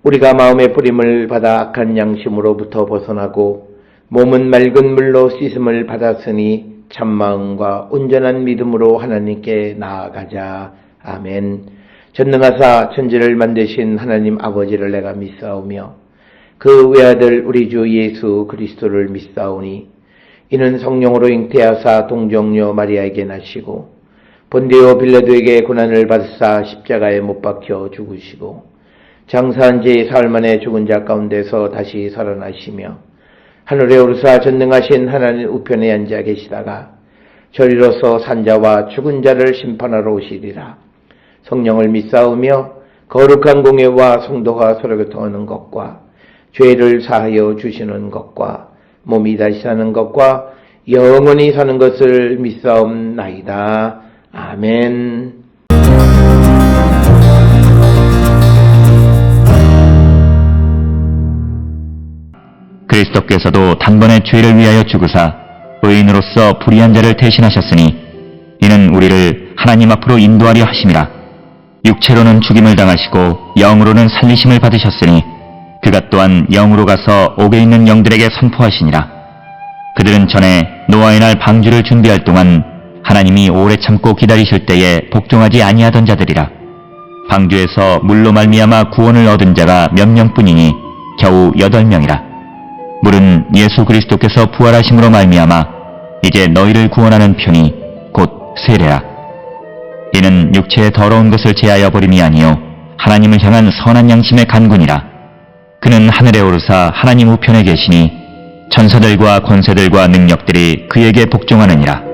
우리가 마음의 뿌림을 받아 악한 양심으로부터 벗어나고 몸은 맑은 물로 씻음을 받았으니 참마음과 온전한 믿음으로 하나님께 나아가자. 아멘. 전능하사 천지를 만드신 하나님 아버지를 내가 믿사오며 그 외아들 우리 주 예수 그리스도를 믿사오니 이는 성령으로 잉태하사 동정녀 마리아에게 나시고 본디오 빌라도에게 고난을 받으사 십자가에 못 박혀 죽으시고 장사한 지 사흘 만에 죽은 자 가운데서 다시 살아나시며 하늘에 오르사 전능하신 하나님 우편에 앉아 계시다가 저리로서 산자와 죽은 자를 심판하러 오시리라. 성령을 믿사오며 거룩한 공예와 성도가 서로 교통하는 것과 죄를 사하여 주시는 것과 몸이 다시 사는 것과 영원히 사는 것을 믿사옵나이다. 아멘. 그리스도께서도 단번에 죄를 위하여 죽으사 의인으로서 불의한 자를 대신하셨으니 이는 우리를 하나님 앞으로 인도하려 하심이라. 육체로는 죽임을 당하시고 영으로는 살리심을 받으셨으니 그가 또한 영으로 가서 옥에 있는 영들에게 선포하시니라. 그들은 전에 노아의 날 방주를 준비할 동안 하나님이 오래 참고 기다리실 때에 복종하지 아니하던 자들이라. 방주에서 물로 말미암아 구원을 얻은 자가 몇 명뿐이니 겨우 8명이라. 물은 예수 그리스도께서 부활하심으로 말미암아 이제 너희를 구원하는 편이 곧 세례라. 이는 육체의 더러운 것을 제하여 버림이 아니요 하나님을 향한 선한 양심의 간군이라. 그는 하늘에 오르사 하나님 우편에 계시니 천사들과 권세들과 능력들이 그에게 복종하느니라.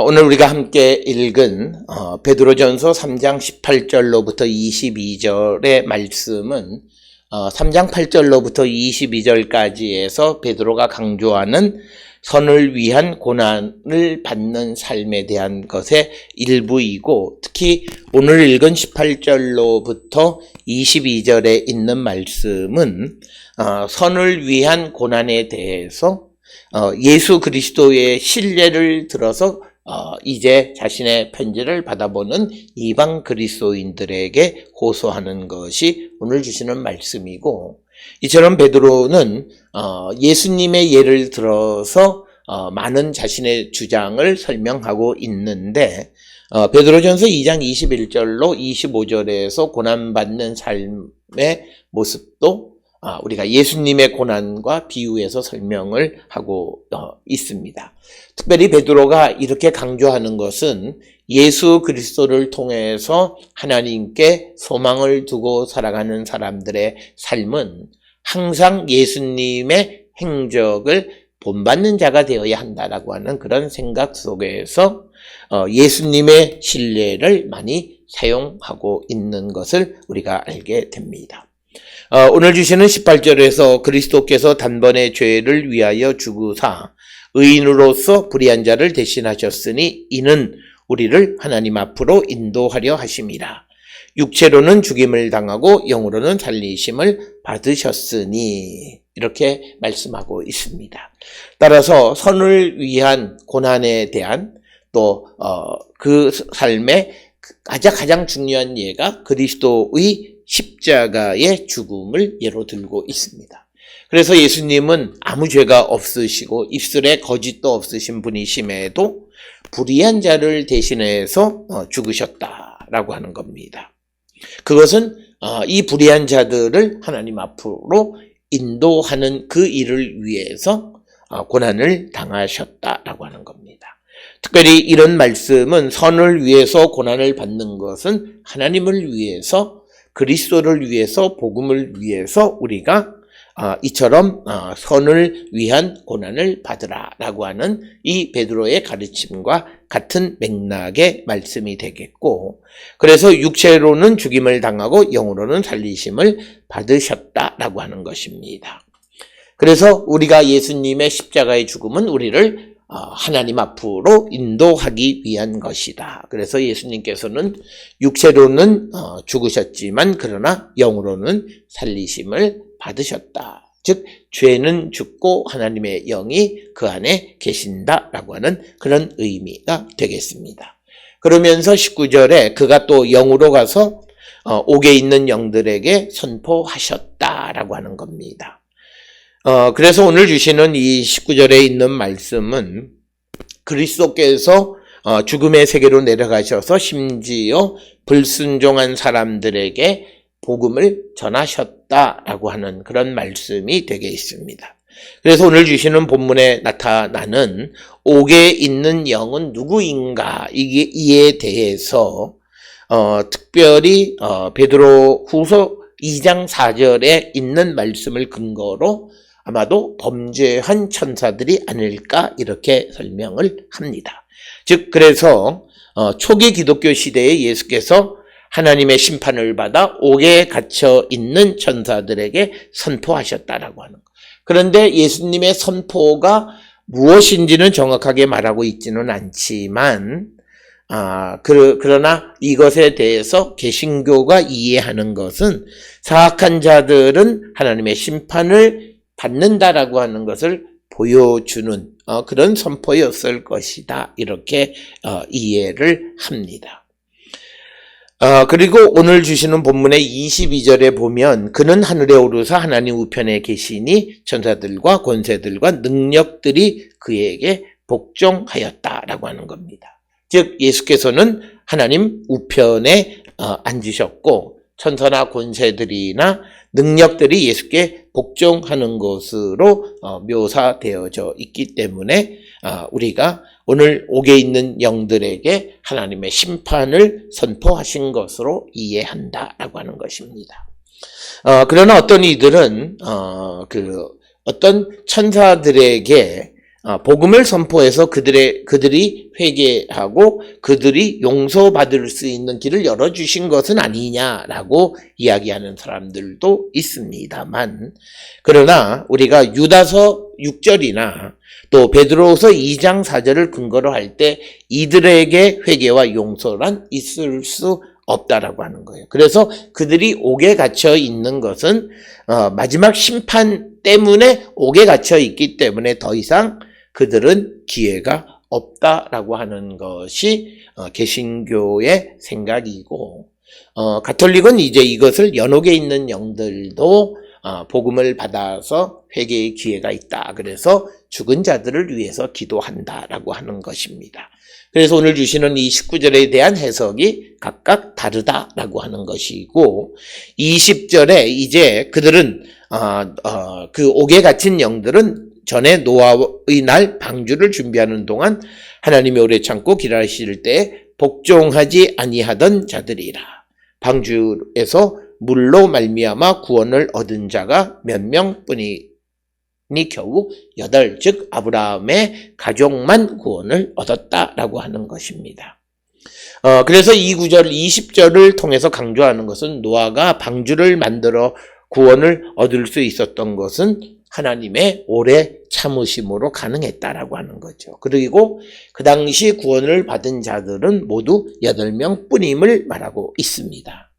오늘 우리가 함께 읽은 베드로전서 3장 18절로부터 22절의 말씀은 3장 8절로부터 22절까지에서 베드로가 강조하는 선을 위한 고난을 받는 삶에 대한 것의 일부이고, 특히 오늘 읽은 18절로부터 22절에 있는 말씀은 선을 위한 고난에 대해서 예수 그리스도의 신뢰를 들어서 이제 자신의 편지를 받아보는 이방 그리스도인들에게 호소하는 것이 오늘 주시는 말씀이고, 이처럼 베드로는 예수님의 예를 들어서 많은 자신의 주장을 설명하고 있는데, 베드로전서 2장 21절로 25절에서 고난받는 삶의 모습도 우리가 예수님의 고난과 비유해서 설명을 하고 있습니다. 특별히 베드로가 이렇게 강조하는 것은 예수 그리스도를 통해서 하나님께 소망을 두고 살아가는 사람들의 삶은 항상 예수님의 행적을 본받는 자가 되어야 한다라고 하는 그런 생각 속에서 예수님의 신뢰를 많이 사용하고 있는 것을 우리가 알게 됩니다. 오늘 주시는 18절에서 그리스도께서 단번에 죄를 위하여 죽으사 의인으로서 불의한 자를 대신하셨으니 이는 우리를 하나님 앞으로 인도하려 하심이라. 육체로는 죽임을 당하고 영으로는 살리심을 받으셨으니, 이렇게 말씀하고 있습니다. 따라서 선을 위한 고난에 대한 또 그 삶의 가장 중요한 예가 그리스도의 십자가의 죽음을 예로 들고 있습니다. 그래서 예수님은 아무 죄가 없으시고 입술에 거짓도 없으신 분이심에도 불의한 자를 대신해서 죽으셨다라고 하는 겁니다. 그것은 이 불의한 자들을 하나님 앞으로 인도하는 그 일을 위해서 고난을 당하셨다라고 하는 겁니다. 특별히 이런 말씀은 선을 위해서 고난을 받는 것은 하나님을 위해서, 그리스도를 위해서, 복음을 위해서 우리가 이처럼 선을 위한 고난을 받으라라고 하는 이 베드로의 가르침과 같은 맥락의 말씀이 되겠고, 그래서 육체로는 죽임을 당하고 영으로는 살리심을 받으셨다라고 하는 것입니다. 그래서 우리가 예수님의 십자가의 죽음은 우리를 하나님 앞으로 인도하기 위한 것이다. 그래서 예수님께서는 육체로는 죽으셨지만 그러나 영으로는 살리심을 받으셨다. 즉 죄는 죽고 하나님의 영이 그 안에 계신다라고 하는 그런 의미가 되겠습니다. 그러면서 19절에 그가 또 영으로 가서 옥에 있는 영들에게 선포하셨다라고 하는 겁니다. 그래서 오늘 주시는 이 19절에 있는 말씀은 그리스도께서 죽음의 세계로 내려가셔서 심지어 불순종한 사람들에게 복음을 전하셨다라고 하는 그런 말씀이 되게 있습니다. 그래서 오늘 주시는 본문에 나타나는 옥에 있는 영은 누구인가 이에 대해서 특별히 베드로 후서 2장 4절에 있는 말씀을 근거로 아마도 범죄한 천사들이 아닐까 이렇게 설명을 합니다. 즉 그래서 초기 기독교 시대에 예수께서 하나님의 심판을 받아 옥에 갇혀 있는 천사들에게 선포하셨다라고 하는 것. 그런데 예수님의 선포가 무엇인지는 정확하게 말하고 있지는 않지만 그러나 이것에 대해서 개신교가 이해하는 것은 사악한 자들은 하나님의 심판을 받는다라고 하는 것을 보여주는 그런 선포였을 것이다. 이렇게 이해를 합니다. 그리고 오늘 주시는 본문의 22절에 보면 그는 하늘에 오르사 하나님 우편에 계시니 천사들과 권세들과 능력들이 그에게 복종하였다라고 하는 겁니다. 즉 예수께서는 하나님 우편에 앉으셨고 천사나 권세들이나 능력들이 예수께 복종하는 것으로 묘사되어져 있기 때문에 우리가 오늘 옥에 있는 영들에게 하나님의 심판을 선포하신 것으로 이해한다라고 하는 것입니다. 그러나 어떤 이들은 어떤 천사들에게 복음을 선포해서 그들이 회개하고 그들이 용서받을 수 있는 길을 열어주신 것은 아니냐라고 이야기하는 사람들도 있습니다만, 그러나 우리가 유다서 6절이나 또 베드로후서 2장 4절을 근거로 할 때 이들에게 회개와 용서란 있을 수 없다라고 하는 거예요. 그래서 그들이 옥에 갇혀 있는 것은 마지막 심판 때문에 옥에 갇혀 있기 때문에 더 이상 그들은 기회가 없다라고 하는 것이 개신교의 생각이고, 가톨릭은 이제 이것을 연옥에 있는 영들도 복음을 받아서 회개의 기회가 있다. 그래서 죽은 자들을 위해서 기도한다라고 하는 것입니다. 그래서 오늘 주시는 이 19절에 대한 해석이 각각 다르다라고 하는 것이고, 20절에 이제 그들은 그 옥에 갇힌 영들은 전에 노아의 날 방주를 준비하는 동안 하나님이 오래 참고 기다리실 때에 복종하지 아니하던 자들이라. 방주에서 물로 말미암아 구원을 얻은 자가 몇 명뿐이니 겨우 8, 즉 아브라함의 가족만 구원을 얻었다라고 하는 것입니다. 그래서 이 구절 20절을 통해서 강조하는 것은 노아가 방주를 만들어 구원을 얻을 수 있었던 것은 하나님의 오래 참으심으로 가능했다라고 하는 거죠. 그리고 그 당시 구원을 받은 자들은 모두 8명 뿐임을 말하고 있습니다.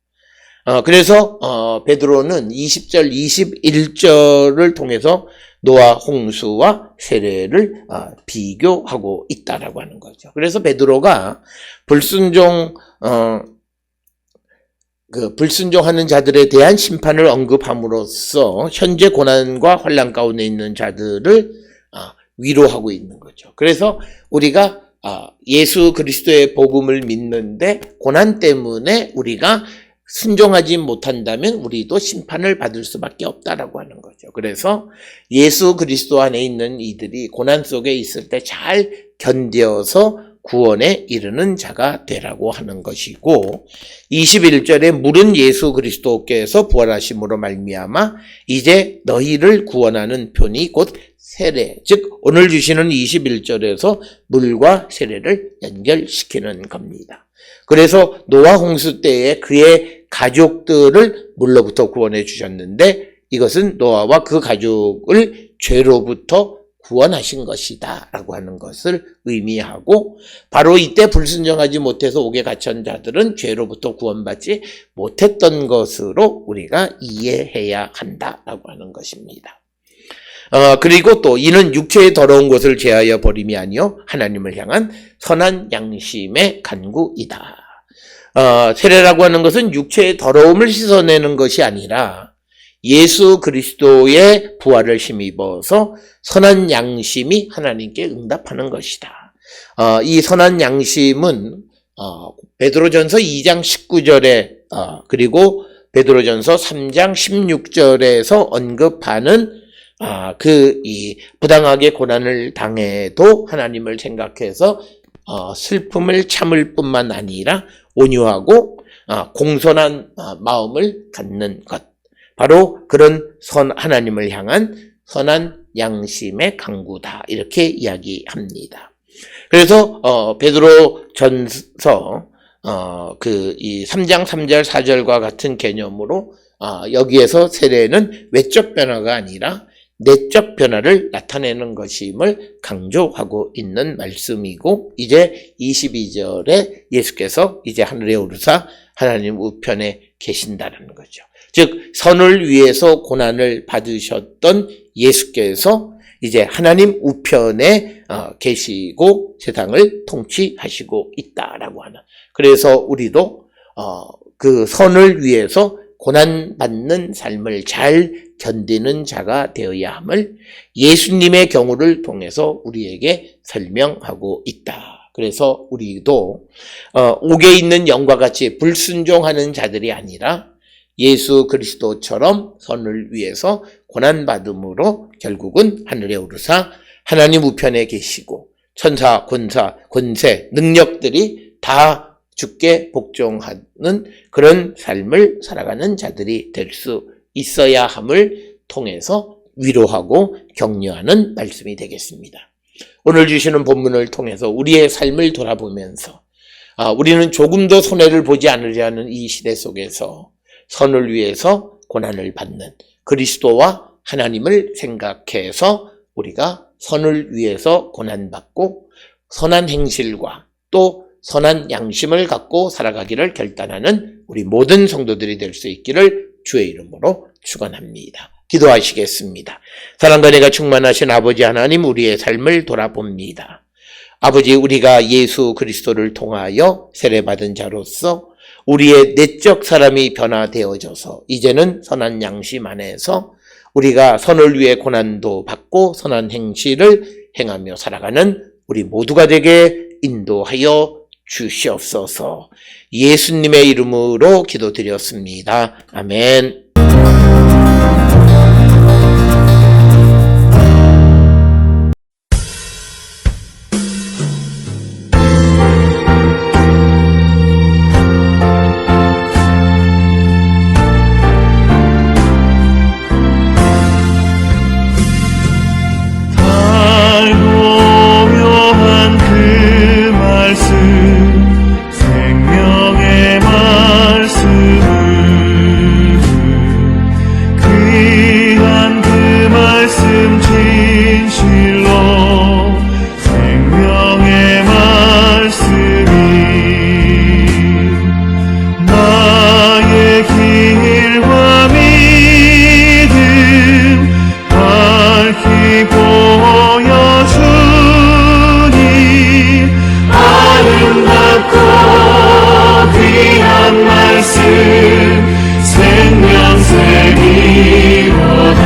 그래서 베드로는 20절, 21절을 통해서 노아 홍수와 세례를 비교하고 있다라고 하는 거죠. 그래서 베드로가 불순종하는 자들에 대한 심판을 언급함으로써 현재 고난과 환난 가운데 있는 자들을 위로하고 있는 거죠. 그래서 우리가 예수 그리스도의 복음을 믿는데 고난 때문에 우리가 순종하지 못한다면 우리도 심판을 받을 수밖에 없다라고 하는 거죠. 그래서 예수 그리스도 안에 있는 이들이 고난 속에 있을 때 잘 견뎌서 구원에 이르는 자가 되라고 하는 것이고, 21절에 물은 예수 그리스도께서 부활하심으로 말미암아 이제 너희를 구원하는 편이 곧 세례, 즉 오늘 주시는 21절에서 물과 세례를 연결시키는 겁니다. 그래서 노아 홍수 때에 그의 가족들을 물로부터 구원해 주셨는데 이것은 노아와 그 가족을 죄로부터 구원하신 것이다 라고 하는 것을 의미하고, 바로 이때 불순종하지 못해서 옥에 갇힌 자들은 죄로부터 구원받지 못했던 것으로 우리가 이해해야 한다라고 하는 것입니다. 그리고 또 이는 육체의 더러운 것을 제하여 버림이 아니요 하나님을 향한 선한 양심의 간구이다. 세례라고 하는 것은 육체의 더러움을 씻어내는 것이 아니라 예수 그리스도의 부활을 힘입어서 선한 양심이 하나님께 응답하는 것이다. 이 선한 양심은 베드로전서 2장 19절에 그리고 베드로전서 3장 16절에서 언급하는 이 부당하게 고난을 당해도 하나님을 생각해서 슬픔을 참을 뿐만 아니라 온유하고 공손한 마음을 갖는 것, 바로 그런 하나님을 향한 선한 양심의 강구다, 이렇게 이야기합니다. 그래서 베드로전서 이 3장 3절 4절과 같은 개념으로 여기에서 세례는 외적 변화가 아니라 내적 변화를 나타내는 것임을 강조하고 있는 말씀이고, 이제 22절에 예수께서 이제 하늘에 오르사 하나님 우편에 계신다는 거죠. 즉 선을 위해서 고난을 받으셨던 예수께서 이제 하나님 우편에 계시고 세상을 통치하시고 있다라고 하는, 그래서 우리도 그 선을 위해서 고난받는 삶을 잘 견디는 자가 되어야 함을 예수님의 경우를 통해서 우리에게 설명하고 있다. 그래서 우리도 옥에 있는 영과 같이 불순종하는 자들이 아니라 예수 그리스도처럼 선을 위해서 고난받음으로 결국은 하늘에 오르사 하나님 우편에 계시고 천사, 권사, 권세, 능력들이 다 주께 복종하는 그런 삶을 살아가는 자들이 될 수 있어야 함을 통해서 위로하고 격려하는 말씀이 되겠습니다. 오늘 주시는 본문을 통해서 우리의 삶을 돌아보면서 우리는 조금도 손해를 보지 않으려는 이 시대 속에서 선을 위해서 고난을 받는 그리스도와 하나님을 생각해서 우리가 선을 위해서 고난받고 선한 행실과 또 선한 양심을 갖고 살아가기를 결단하는 우리 모든 성도들이 될 수 있기를 주의 이름으로 축원합니다. 기도하시겠습니다. 사랑과 은혜가 충만하신 아버지 하나님, 우리의 삶을 돌아봅니다. 아버지, 우리가 예수 그리스도를 통하여 세례받은 자로서 우리의 내적 사람이 변화되어져서 이제는 선한 양심 안에서 우리가 선을 위해 고난도 받고 선한 행실을 행하며 살아가는 우리 모두가 되게 인도하여 주시옵소서. 예수님의 이름으로 기도드렸습니다. 아멘. 생명샘이로다.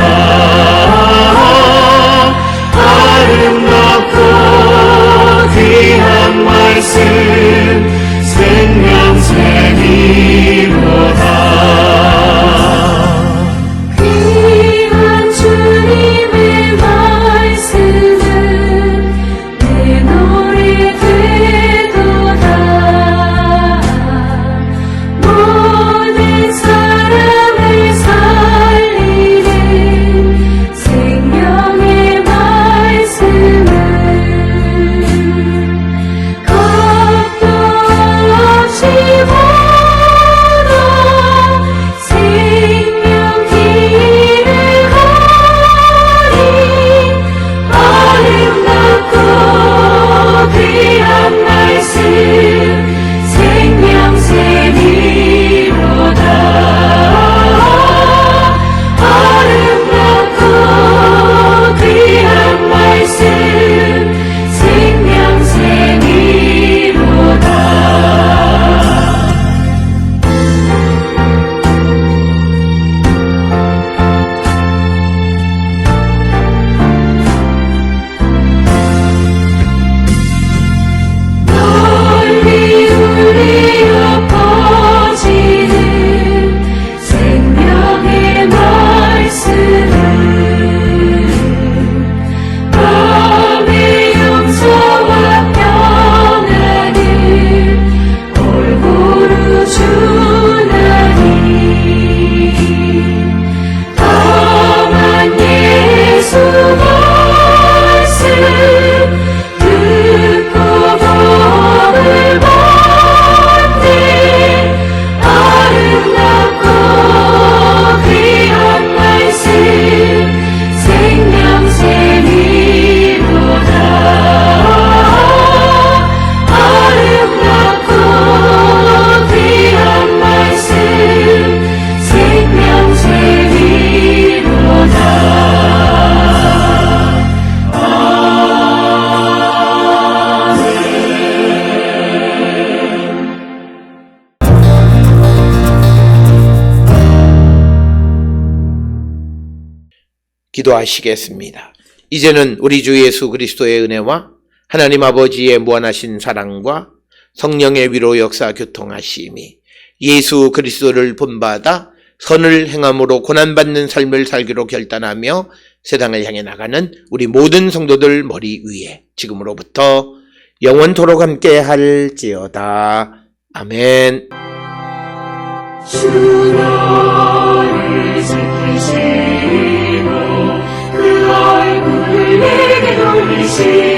기도하시겠습니다. 이제는 우리 주 예수 그리스도의 은혜와 하나님 아버지의 무한하신 사랑과 성령의 위로 역사 교통하심이 예수 그리스도를 본받아 선을 행함으로 고난받는 삶을 살기로 결단하며 세상을 향해 나가는 우리 모든 성도들 머리 위에 지금으로부터 영원토록 함께 할지어다. 아멘. 주 너를 지키시고 그 얼굴을 내게 돌리시고